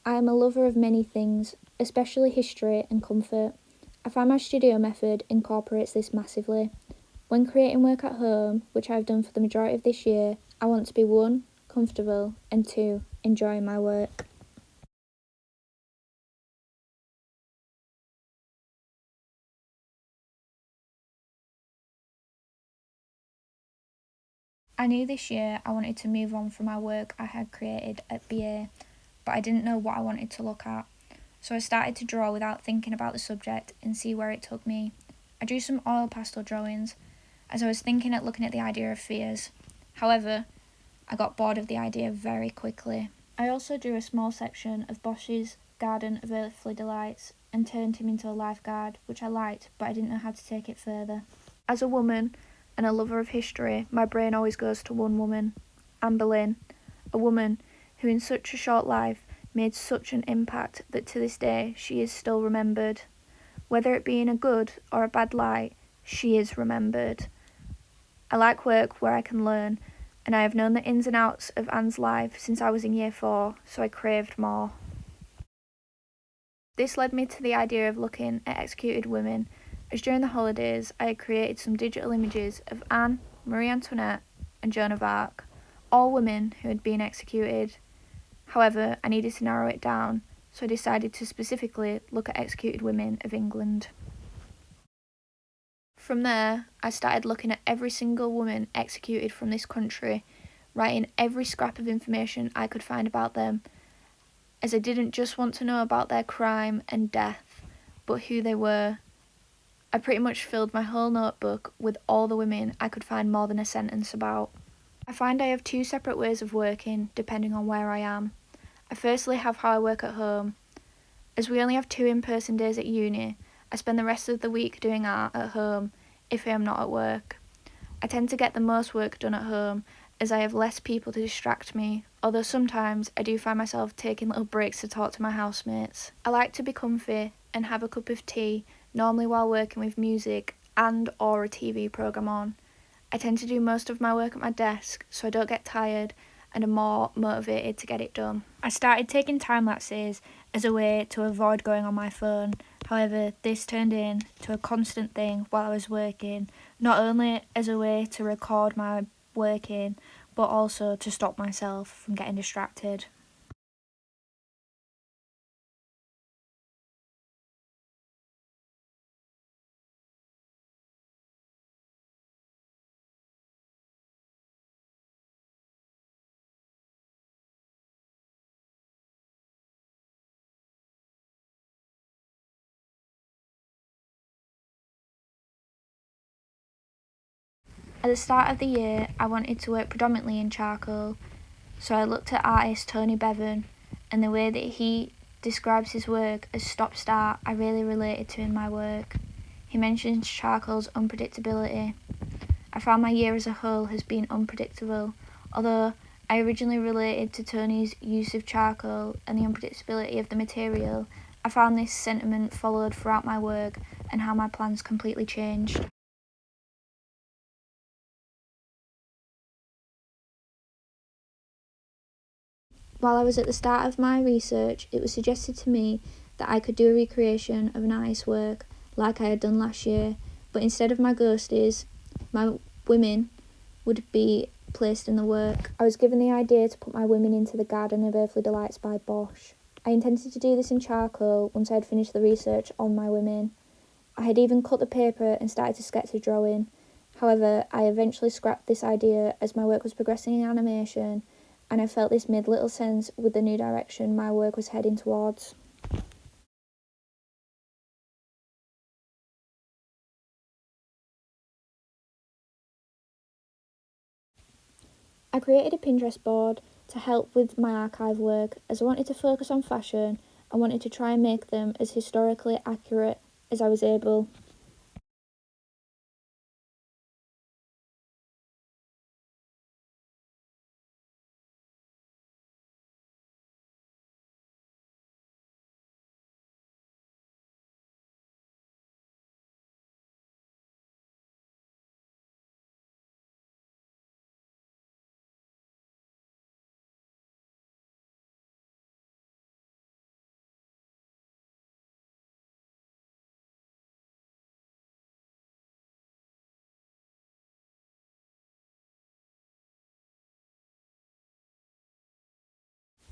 I am a lover of many things, especially history and comfort. I find my studio method incorporates this massively. When creating work at home, which I've done for the majority of this year, I want to be 1, comfortable, and 2, enjoying my work. I knew this year I wanted to move on from my work I had created at BA, but I didn't know what I wanted to look at. So I started to draw without thinking about the subject and see where it took me. I drew some oil pastel drawings, as I was thinking at looking at the idea of fears. However, I got bored of the idea very quickly. I also drew a small section of Bosch's Garden of Earthly Delights and turned him into a lifeguard, which I liked, but I didn't know how to take it further. As a woman and a lover of history, my brain always goes to one woman, Anne Boleyn, a woman who in such a short life made such an impact that to this day she is still remembered. Whether it be in a good or a bad light, she is remembered. I like work where I can learn, and I have known the ins and outs of Anne's life since I was in year 4, so I craved more. This led me to the idea of looking at executed women, as during the holidays I had created some digital images of Anne, Marie Antoinette, and Joan of Arc, all women who had been executed. However, I needed to narrow it down, so I decided to specifically look at executed women of England. From there, I started looking at every single woman executed from this country, writing every scrap of information I could find about them, as I didn't just want to know about their crime and death, but who they were. I pretty much filled my whole notebook with all the women I could find more than a sentence about. I find I have 2 separate ways of working, depending on where I am. I firstly have how I work at home. As we only have 2 in-person days at uni, I spend the rest of the week doing art at home, if I am not at work. I tend to get the most work done at home, as I have less people to distract me, although sometimes I do find myself taking little breaks to talk to my housemates. I like to be comfy and have a cup of tea, normally while working with music and or a TV programme on. I tend to do most of my work at my desk, so I don't get tired and am more motivated to get it done. I started taking time lapses as a way to avoid going on my phone. However, this turned into a constant thing while I was working, not only as a way to record my working, but also to stop myself from getting distracted. At the start of the year, I wanted to work predominantly in charcoal, so I looked at artist Tony Bevan, and the way that he describes his work as stop-start I really related to in my work. He mentions charcoal's unpredictability. I found my year as a whole has been unpredictable, although I originally related to Tony's use of charcoal and the unpredictability of the material. I found this sentiment followed throughout my work and how my plans completely changed. While I was at the start of my research, it was suggested to me that I could do a recreation of an artist's work like I had done last year, but instead of my ghosties, my women would be placed in the work. I was given the idea to put my women into the Garden of Earthly Delights by Bosch. I intended to do this in charcoal once I had finished the research on my women. I had even cut the paper and started to sketch a drawing. However, I eventually scrapped this idea as my work was progressing in animation, and I felt this made little sense with the new direction my work was heading towards. I created a Pinterest board to help with my archive work, as I wanted to focus on fashion and wanted to try and make them as historically accurate as I was able.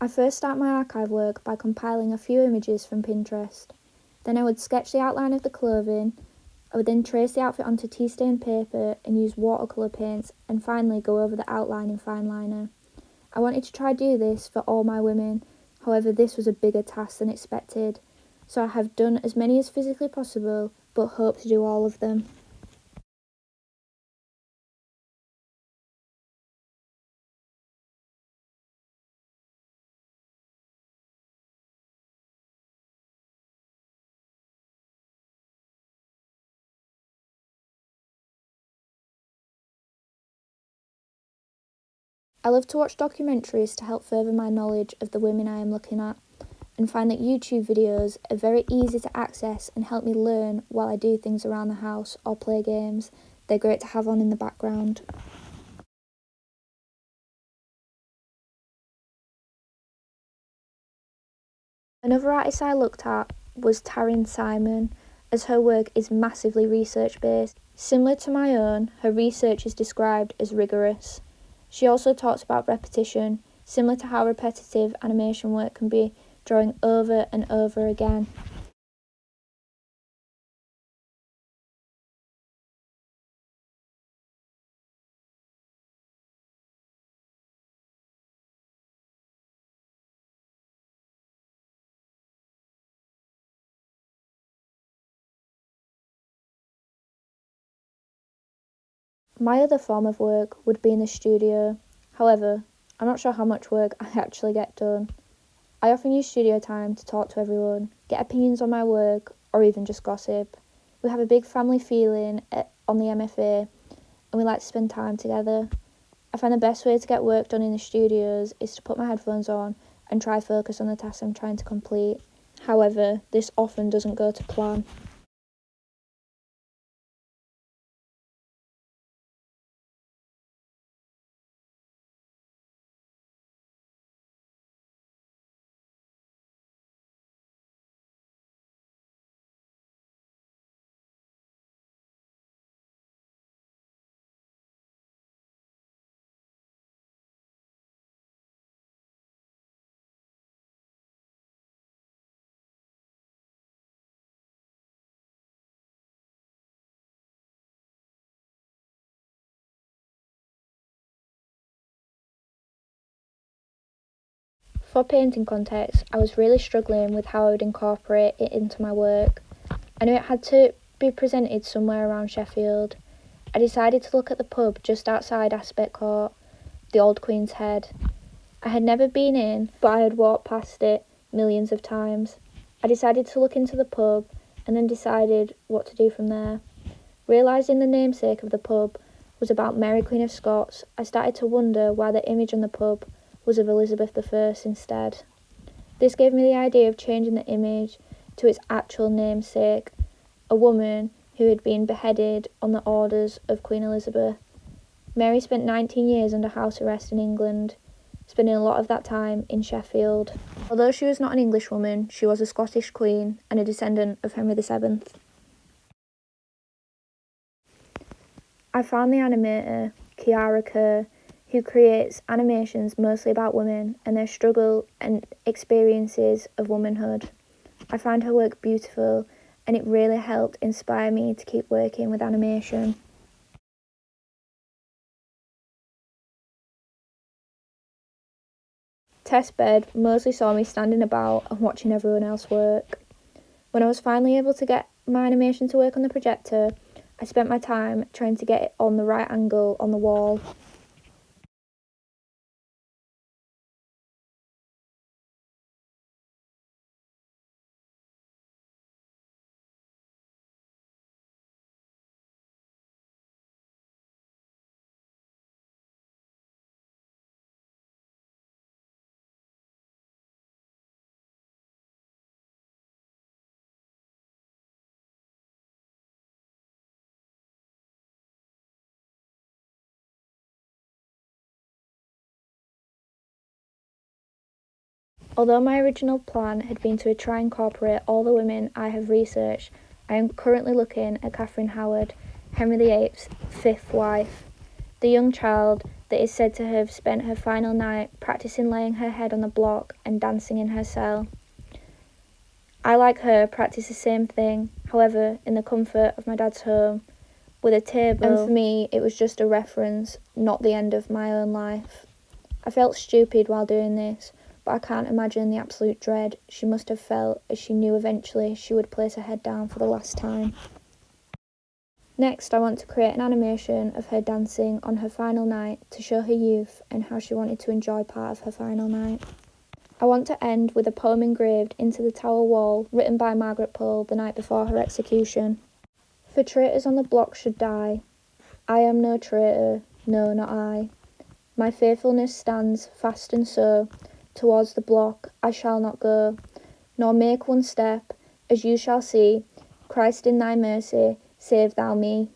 I first start my archive work by compiling a few images from Pinterest. Then I would sketch the outline of the clothing. I would then trace the outfit onto tea-stained paper and use watercolour paints, and finally go over the outline in fine liner. I wanted to try do this for all my women, however this was a bigger task than expected, so I have done as many as physically possible, but hope to do all of them. I love to watch documentaries to help further my knowledge of the women I am looking at, and find that YouTube videos are very easy to access and help me learn while I do things around the house or play games. They're great to have on in the background. Another artist I looked at was Taryn Simon, as her work is massively research based. Similar to my own, her research is described as rigorous. She also talks about repetition, similar to how repetitive animation work can be, drawing over and over again. My other form of work would be in the studio. However, I'm not sure how much work I actually get done. I often use studio time to talk to everyone, get opinions on my work, or even just gossip. We have a big family feeling on the MFA, and we like to spend time together. I find the best way to get work done in the studios is to put my headphones on and try focus on the task I'm trying to complete. However, this often doesn't go to plan. For painting context, I was really struggling with how I would incorporate it into my work. I knew it had to be presented somewhere around Sheffield. I decided to look at the pub just outside Aspect Court, the Old Queen's Head. I had never been in, but I had walked past it millions of times. I decided to look into the pub and then decided what to do from there. Realising the namesake of the pub was about Mary Queen of Scots, I started to wonder why the image on the pub was of Elizabeth I instead. This gave me the idea of changing the image to its actual namesake, a woman who had been beheaded on the orders of Queen Elizabeth. Mary spent 19 years under house arrest in England, spending a lot of that time in Sheffield. Although she was not an Englishwoman, she was a Scottish queen and a descendant of Henry VII. I found the animator, Kiara Kerr, who creates animations mostly about women and their struggle and experiences of womanhood. I find her work beautiful, and it really helped inspire me to keep working with animation. Tess Bed mostly saw me standing about and watching everyone else work. When I was finally able to get my animation to work on the projector, I spent my time trying to get it on the right angle on the wall. Although my original plan had been to try and incorporate all the women I have researched, I am currently looking at Catherine Howard, Henry VIII's fifth wife. the young child that is said to have spent her final night practicing laying her head on the block and dancing in her cell. I, like her, practice the same thing, however, in the comfort of my dad's home, with a table, and for me it was just a reference, not the end of my own life. I felt stupid while doing this, but I can't imagine the absolute dread she must have felt as she knew eventually she would place her head down for the last time. Next, I want to create an animation of her dancing on her final night to show her youth and how she wanted to enjoy part of her final night. I want to end with a poem engraved into the tower wall written by Margaret Pole the night before her execution. For traitors on the block should die. I am no traitor, no, not I. My faithfulness stands fast, and so towards the block I shall not go, nor make one step, as you shall see. Christ, in thy mercy, save thou me.